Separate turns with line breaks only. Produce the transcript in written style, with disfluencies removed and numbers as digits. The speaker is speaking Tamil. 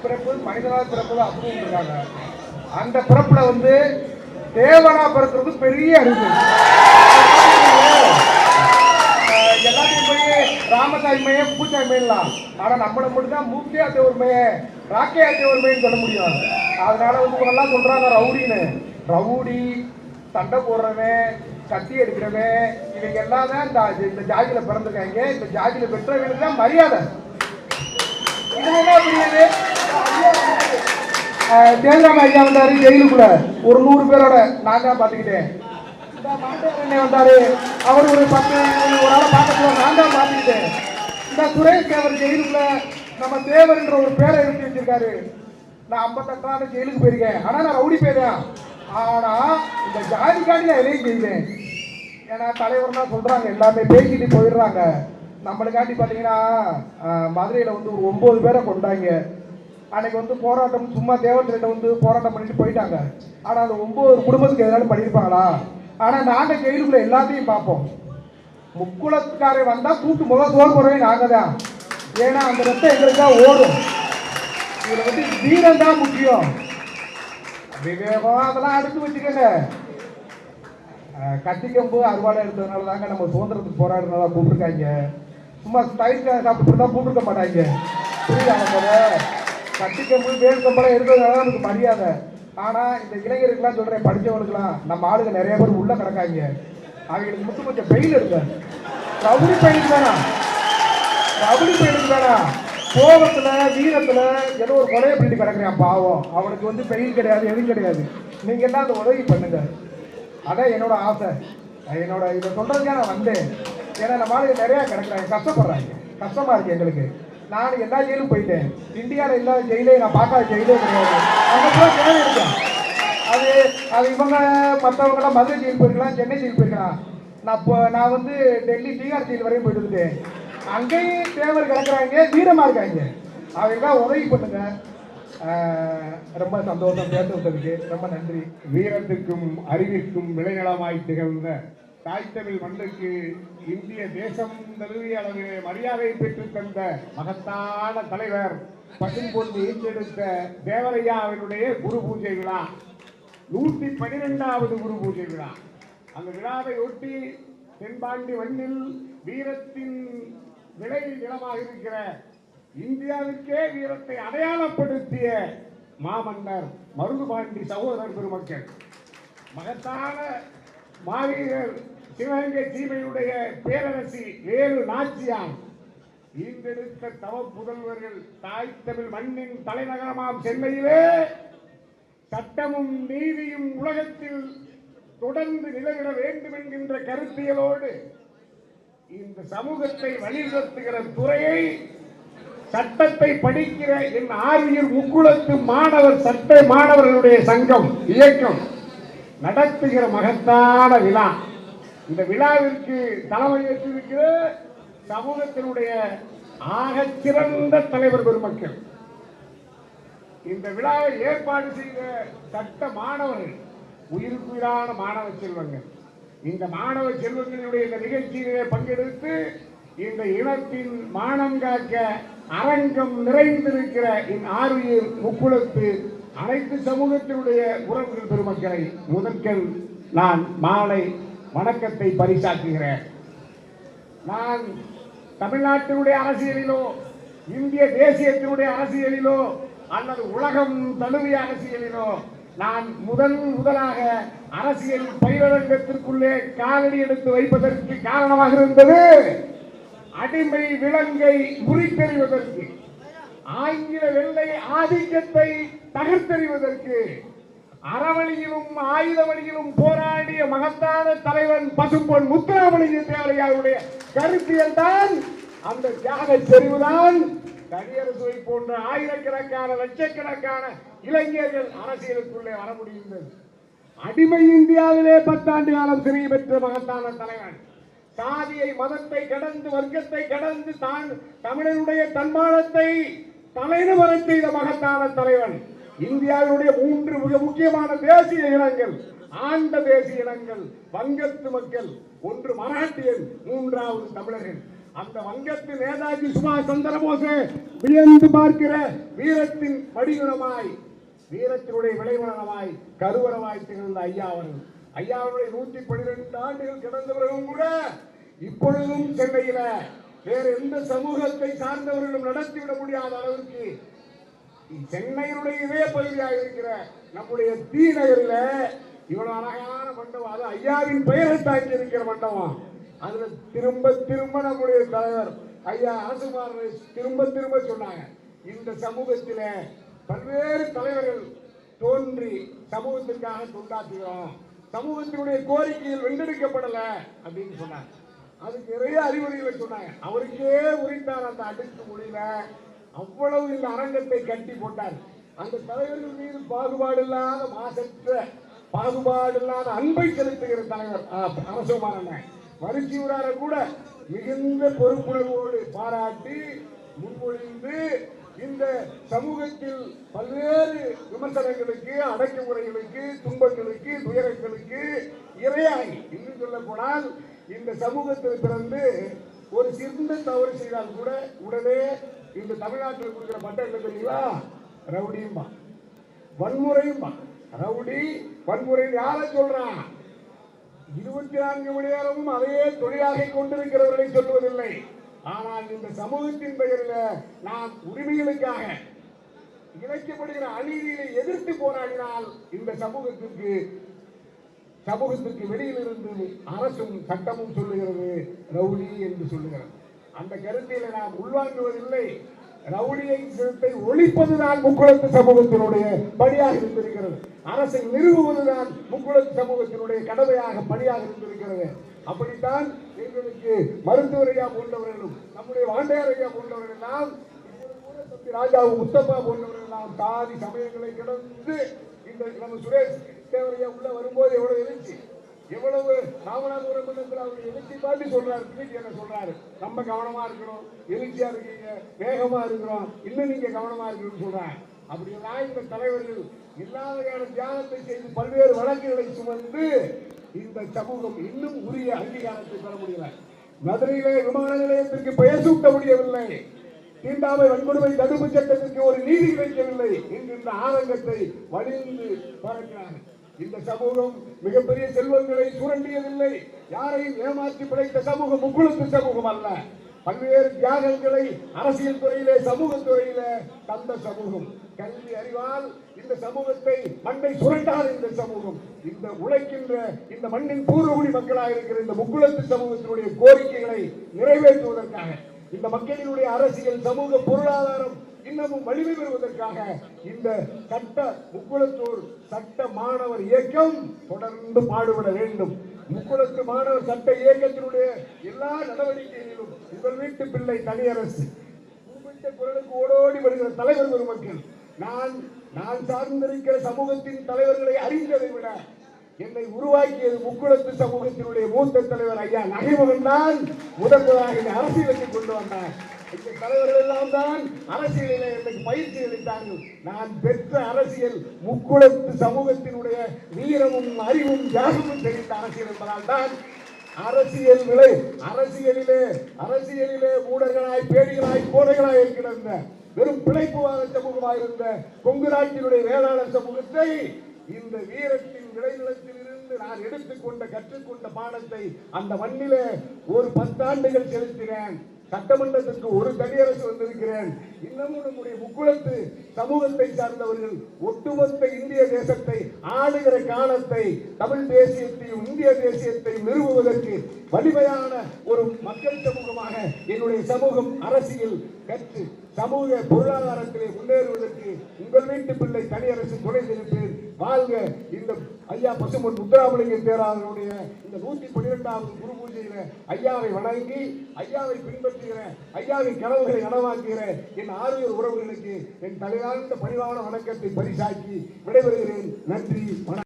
பிறப்பு மனிதனாக பிறப்பு அப்படின்னு இருக்காங்க. அந்த பிறப்புல வந்து தேவனா பிறக்கிறது பெரிய அறிவு. எல்லாத்தையும் போய் ராமசாமிமையே பூச்சாமிலாம், ஆனா நம்மளை மட்டும் தான் மூக்கியா தேவருமையே ராக்கையா தேவருமைன்னு சொல்ல முடியும். அதனால வந்து எல்லாம் சொல்றாங்க ரவுடின்னு. ரவுடி, சண்டை போடுறவன், கத்தி எடுக்கிறவன், இவங்க எல்லாம் தான் இந்த ஜாதியில பிறந்திருக்காங்க. இந்த ஜாதியில பெற்றவங்களுக்கு தான் மரியாதை. இது என்ன புரியுது? தேவராம ஐயா வந்தாரு ஜெயிலுக்குள்ள ஒரு 100 பேரோட. நான் தான் பார்த்துக்கிட்டேன். இந்த மாண்டே வந்தாரு, அவர் ஒரு 10 ஒரு ஆளை பார்க்கல, நான் தான் பார்த்துக்கிட்டேன். இந்த சுரேஷ் தேவர் ஜெயிலுக்குள்ள நம்ம தேவர்ன்ற ஒரு பேரை எழுதி வச்சிருக்காரு. நான் 58 ஆண்டு ஜெயிலுக்கு போயிருக்கேன். ஆனா நான் ரவுடி பேரேன். ஆனா இந்த ஜாதிக்காண்டி நான் எதையும் செய்வேன். ஏன்னா தலைவர்னா சொல்றாங்க, எல்லாமே பேசிட்டு போயிடுறாங்க. நம்மளுக்காண்டி பார்த்தீங்கன்னா மதுரையில் வந்து ஒரு 9 பேரை கொண்டாங்க. அன்னைக்கு வந்து போராட்டம் சும்மா தேவர்கிட்ட வந்து போராட்டம் பண்ணிட்டு போயிட்டாங்க. ஆனால் அந்த 9 குடும்பத்துக்கு எதாவது பண்ணியிருப்பாங்களா? ஆனால் நாங்கள் ஜெயிலுக்குள்ள எல்லாத்தையும் பார்ப்போம். முக்குளத்துக்காரை வந்தால் கூட்டு முதல் தோல் போறவே நாங்கள் தான். ஏன்னா அந்த ரத்தம் எங்களுக்கு தான் ஓடும். இதில் வந்து வீரம் தான் முக்கியம். விவேகம் அதெல்லாம் அடுத்து வச்சுக்கோங்க. கத்திக்கம்பு அறுவாடை எடுத்ததுனால தாங்க நம்ம சுதந்திரத்துக்கு போராடுறதா கூப்பிட்டுருக்காங்க. சும்மா ஸ்டைலுக்காக சாப்பிட்டு தான் கூப்பிட்டுருக்க மாட்டாங்க. புரியுதாங்க? கத்திக்கம்பு வேல்கம்பெல்லாம் எடுத்ததுனால தான் எனக்கு மரியாதை. ஆனால் இந்த இளைஞருக்கெல்லாம் சொல்கிறேன், படித்தவனுக்குலாம் நம்ம ஆளுங்க நிறைய பேர் உள்ளே கிடக்காங்க. அவங்களுக்கு மட்டும் கொஞ்சம் பெயில் இருக்க. ரவுடி பெயிலுக்கு வேணாம், ரவுடி பெயிலுக்கு வேணாம். கோபத்தில் வீரத்தில் ஏதோ ஒரு கொலையை பண்ணிட்டு கிடக்குறேன் பாவம். அவனுக்கு வந்து பெயில் கிடையாது, எதுவும் கிடையாது. நீங்கள் எல்லாம் அந்த உதவி பண்ணுங்க. அதான் என்னோட ஆசை. என்னோட இதை சொல்றதுக்காக நான் வந்தேன். ஏன்னா நம்ம ஆளுங்க நிறையா கிடக்குறாங்க, கஷ்டப்படுறாங்க, கஷ்டமா இருக்கு எங்களுக்கு. நான் எல்லா ஜெயிலும் போயிட்டேன். இந்தியாவில் இல்லாத ஜெயிலே நான் பார்க்காத ஜெயிலே கிடையாது. அங்கே போய் தேவை இருக்கேன். அது இவங்க மற்றவங்களாம் மதுரை ஜெயில் போயிருக்கலாம், சென்னை ஜெயில் போயிருக்கலாம். நான் வந்து டெல்லி பீகார் ஜெயில் வரையும் போயிட்டு வந்துட்டேன். அங்கேயும் தேவர் கிடக்குறாங்க, வீரமாக இருக்காங்க. அவங்களுக்காக உதவி பண்ணுங்க. ரொம்ப சந்தோஷம் பேசுவதற்கு ரொம்ப நன்றி.
வீரத்திற்கும் அறிவிற்கும் விளைநிலமாய் திகழ்ந்த தாய் தமிழ் மண்ணுக்கு இந்திய தேசம் தழுவிய அளவிலே மரியாதை பெற்று தந்த மகத்தான தலைவர் பசும்பொன் ஈட்டெடுத்த தேவரையாவினுடைய குரு பூஜை விழா 112வது குரு பூஜை விழா. அந்த விழாவை ஒட்டி தென்பாண்டி மண்ணில் வீரத்தின் விளை நிலமாக இருக்கிற இந்தியாவுக்கே வீரத்தை அடையாளப்படுத்திய மாமன்னர் மருதுபாண்டி சகோதரர் பெருமக்கள், மகத்தான மாவீரர் சிவகங்கை சீமையுடைய பேரரசி வேலு நாச்சியார் ஈண்டெடுத்த தவ புதல்வர்கள் தாய் தமிழ் மண்ணின் தலைநகரமாம் சென்னையிலே சட்டமும் நீதியும் உலகத்தில் தொடர்ந்து நிலவிட வேண்டும் என்கின்ற கருத்தியலோடு இந்த சமூகத்தை வழிநடத்துகிற துறையை, சட்டத்தை படிக்கிற என் ஆரியர் முக்குளத்து மாணவர் சட்ட மாணவர்களுடைய சங்கம் இயக்கம் நடத்துகிற மகத்தான விழா. இந்த விழாவிற்கு தலைமையேற்றிருக்கிற சமூகத்தினுடைய ஆகச்சிறந்த தலைவர் பெருமக்கள், இந்த விழாவை ஏற்பாடு செய்த சட்ட மாணவர்கள், உயிருக்குயிரான மாணவ செல்வங்கள், இந்த மாணவ செல்வங்களுடைய இந்த நிகழ்ச்சியிலே பங்கெடுத்து இந்த இனத்தின் மானம் காக்க அரங்கம் நிறைந்திருக்கிற என் ஆரியர் முக்குளத்து அனைத்து சமூகத்தினுடைய உறவுகள் பெருமக்களை முதற்கண் நான் மாலை வணக்கத்தை பரிசாக்குகிறேன். நான் தமிழ்நாட்டினுடைய அரசியலிலோ, இந்திய தேசியத்தினுடைய அரசியலிலோ அல்லது உலகம் தழுவிய அரசியலிலோ நான் முதலாக அரசியல் பயிரங்கத்திற்குள்ளே காலடி எடுத்து வைப்பதற்கு காரணமாக இருந்தது அடிமை விலங்கை முறித்தெறிவதற்கு, ஆங்கில வெள்ளை ஆதிக்கத்தை தகர்த்தெறிவதற்கு அறவழியிலும் ஆயுத வழியிலும் போராடிய மகத்தான தலைவன் பசும்பொன் முத்துராமலிங்க தேவரையாருடைய கருத்தியல் தான், அந்த தியாக செறிவுதான் தனியரசுவை போன்ற ஆயிரக்கணக்கான லட்சக்கணக்கான இளைஞர்கள் அரசியலுக்குள்ளே வர முடிந்தது. அடிமை இந்தியாவிலே 10 ஆண்டு காலம் சிறை பெற்ற மகத்தான தலைவன், சாதியை மதத்தை கடந்து வர்க்கத்தை கடந்து தான் தமிழனுடைய தன்மானத்தை தலைநிவர செய்த மகத்தான தலைவன். இந்தியாவினுடைய 3 மிக முக்கியமான தேசிய இனங்கள், ஆண்ட தேசிய இனங்கள், வங்கத்து மக்கள், ஒன்று மராட்டியர், 3வது தமிழர்கள். அந்த வங்கத்து நேதாஜி சுபாஷ் சந்திரபோஸ் வியந்து பார்க்கிற வீரத்தின் வடிகுணமாய், வீரத்தினுடைய விளைவுணமாய், கருவரமாய் திகழ்ந்த ஐயா அவர்கள். ஐயாவுடைய 112 ஆண்டுகள் கடந்த பிறகும் கூட இப்பொழுதும் சென்னையில வேற எந்த சமூகத்தை சார்ந்தவர்களும் நடத்திவிட முடியாத அளவிற்கு சென்னையினுடைய இதே பகுதியாக இருக்கிற நம்முடைய தி நகரில் இவ்வளவு அழகான மண்டபம், அது ஐயாவின் பெயரை தாக்கி இருக்கிற மண்டபம். அதுல திரும்ப திரும்ப நம்முடைய தலைவர் ஐயா அரசுமார் திரும்ப திரும்ப சொன்னாங்க, இந்த சமூகத்தில பல்வேறு தலைவர்கள் தோன்றி சமூகத்திற்காக தொண்டாற்றுகிறோம், சமூகத்தினுடைய கோரிக்கைகள் வென்றெடுக்கப்படல அப்படின்னு சொன்னாங்க. அதுக்கு நிறைய அறிவுரைகளை சொன்னாங்க. அவருக்கே உரித்தார் அந்த அடுக்கு மொழியில அவ்வளவு இந்த அரங்கத்தை கட்டி போட்டார். அந்த தலைவர்கள் மீது பாகுபாடு இல்லாத மாசற்ற பாகுபாடு இல்லாத அன்பை செலுத்துகிற தலைவர் அரசுமார் மருத்துவரார கூட மிகுந்த பொறுப்புணர்வோடு பாராட்டி முன்மொழிந்து இந்த சமூகத்தில் பல்வேறு விமர்சனங்களுக்கு, அடக்குமுறைகளுக்கு, துன்பங்களுக்கு, துயரங்களுக்கு இரையாகி இன்னும் சொல்ல போனால் இந்த சமூகத்தில் பிறந்து ஒரு சிறந்த தவறு செய்தால் கூட உடனே இந்த தமிழ்நாட்டில் கொடுக்கிற பட்டம் என்ன தெரியுங்களா? ரவுடியும்பா, வன்முறையும்பா. ரவுடி வன்முறை யாரை சொல்றான்? 24 மணி நேரமும் அதையே தொழிலாக கொண்டிருக்கிறவர்களை சொல்வதில்லை. ஆனால் இந்த சமூகத்தின் பெயரில் நாம் உரிமைகளுக்காக இழைக்கப்படுகிற அநீதியை எதிர்த்து போராடினால் இந்த சமூகத்திற்கு வெளியிலிருந்து அரசும் சட்டமும் சொல்லுகிறது ரவுடி என்று சொல்லுகிறது. அந்த கருத்தில நாம் உள்வாங்குவதில்லை. ரவுடியை ஒழிப்பதுதான் முக்குளத்து சமூகத்தினுடைய பணியாக இருந்திருக்கிறது. அரசை நிறுவுவதுதான் முக்குளத்து சமூகத்தினுடைய கடமையாக பணியாக இருந்திருக்கிறது. அப்படித்தான் எங்களுக்கு மருத்துவர் ஐயா போன்றவர்களும், நம்முடைய வாண்டையார் ஐயா போன்றவர்கள் எல்லாம், ராஜாவு முஸ்தபா போன்றவர்கள் எல்லாம் சாதி சமயங்களை கடந்து இந்த நம்ம சுரேஷ் தேவரையா உள்ள வரும்போது எவ்வளவு எழுச்சி, எவ்வளவு ராமநாதபுரம் மண்டலத்தில் அவர் எழுச்சி பார்த்து சொல்றாரு. என்ன சொல்றாரு? ரொம்ப கவனமா இருக்கணும், எழுச்சியா இருக்கீங்க, வேகமா இருக்கிறோம், இன்னும் நீங்க கவனமா இருக்கணும்னு சொல்றாங்க. அப்படியெல்லாம் இந்த தலைவர்கள் இல்லாத தியாகத்தை செய்து பல்வேறு வழக்குகளை சுமந்து இந்த சமூகம் இன்னும் உரிய அங்கீகாரத்தை பெற முடியல. மதுரையிலே விமான நிலையத்திற்கு பெயர் சூட்ட முடியவில்லை. தீண்டாமை வன்கொடுமை தடுப்பு சட்டத்திற்கு ஒரு நீதி கிடைக்கவில்லை. இன்று இந்த ஆதங்கத்தை வலிந்து பறக்கிறார்கள். இந்த சமூகம் மிகப்பெரிய செல்வங்களை சுரண்டியதில்லை. யாரையும் ஏமாற்றி பிழைத்த சமூகம் முக்குளத்து சமூகம் அல்ல. பல்வேறு தியாகங்களை அரசியல் துறையிலே, சமூக துறையிலே தந்த சமூகம். கல்வி அறிவால் இந்த சமூகத்தை மண்ணை சுரண்டார். இந்த சமூகம் இந்த உழைக்கின்ற இந்த மண்ணின் பூர்வகுடி மக்களாக இருக்கிற இந்த முக்குளத்து சமூகத்தினுடைய கோரிக்கைகளை நிறைவேற்றுவதற்காக, இந்த மக்களினுடைய அரசியல், சமூக, பொருளாதாரம் இன்னமும் வலிமை பெறுவதற்காக இந்த சட்ட முக்குளத்தூர் சட்ட மாணவர் இயக்கம் தொடர்ந்து பாடுபட வேண்டும். முக்குளத்து மாணவர் சட்ட இயக்கத்தினுடைய எல்லா நடவடிக்கைகளிலும் உங்கள் வீட்டு பிள்ளை தனியரசு குரலுக்கு ஓடோடி வருகிற தலைவர் பெருமக்கள், நான் சார்ந்திருக்கிற சமூகத்தின் தலைவர்களை அறிந்ததை விட என்னை உருவாக்கியது முக்குளத்து சமூகத்தினுடைய மூத்த தலைவர் ஐயா நகைமகன் தான் முதன்முதலாக இந்த அரசியலுக்கு கொண்டு வந்தார். இந்த தலைவர்கள் எல்லாம் தான் அரசியலில் எனக்கு பயிற்சி அளித்தார்கள். நான் பெற்ற அரசியல் முக்குளத்து சமூகத்தினுடைய வீரமும் அறிவும் தியாகமும் தெரிந்த அரசியல் என்பதால் தான் அரசியலிலே மூடர்களாய், பேடிகளாய், கோடைகளாய் கிடந்த வெறும் பிழைப்புவாத சமூகமாக இருந்த கொங்கு நாட்டினுடைய வேளாளர் சமூகத்தை இந்த வீரத்தின் விளைநிலத்தில் இருந்து நான் எடுத்துக்கொண்ட கற்றுக்கொண்ட பாடத்தை அந்த மண்ணிலே ஒரு 10 ஆண்டுகள் செலுத்தினேன். சட்டமன்றத்திற்கு ஒரு தனியரசு வந்திருக்கிறேன். இன்னமும் நம்முடைய முக்குளத்து சமூகத்தை சார்ந்தவர்கள் ஒட்டுமொத்த இந்திய தேசத்தை ஆளுகிற காலத்தை, தமிழ் தேசியத்தையும் இந்திய தேசியத்தையும் நிறுவுவதற்கு வலிமையான ஒரு மக்கள் சமூகமாக என்னுடைய சமூகம் அரசியல் கற்று சமூக பொருளாதாரத்திலே முன்னேறுவதற்கு உங்கள் வீட்டு பிள்ளை தனியரசு துணை நிற்பேன். வாழ்க. இந்த ஐயா பசுமன் முத்துராமலிங்க தேராளருடைய இந்த 112வது குரு பூஜையில ஐயாவை வணங்கி, ஐயாவை பின்பற்றுகிற, ஐயாவின் கனவுகளை நனவாக்குகிற என் ஆர்வலர் உறவுகளுக்கு என் தலையார்ந்த பணிவான வணக்கத்தை பரிசாக்கி விடைபெறுகிறேன். நன்றி.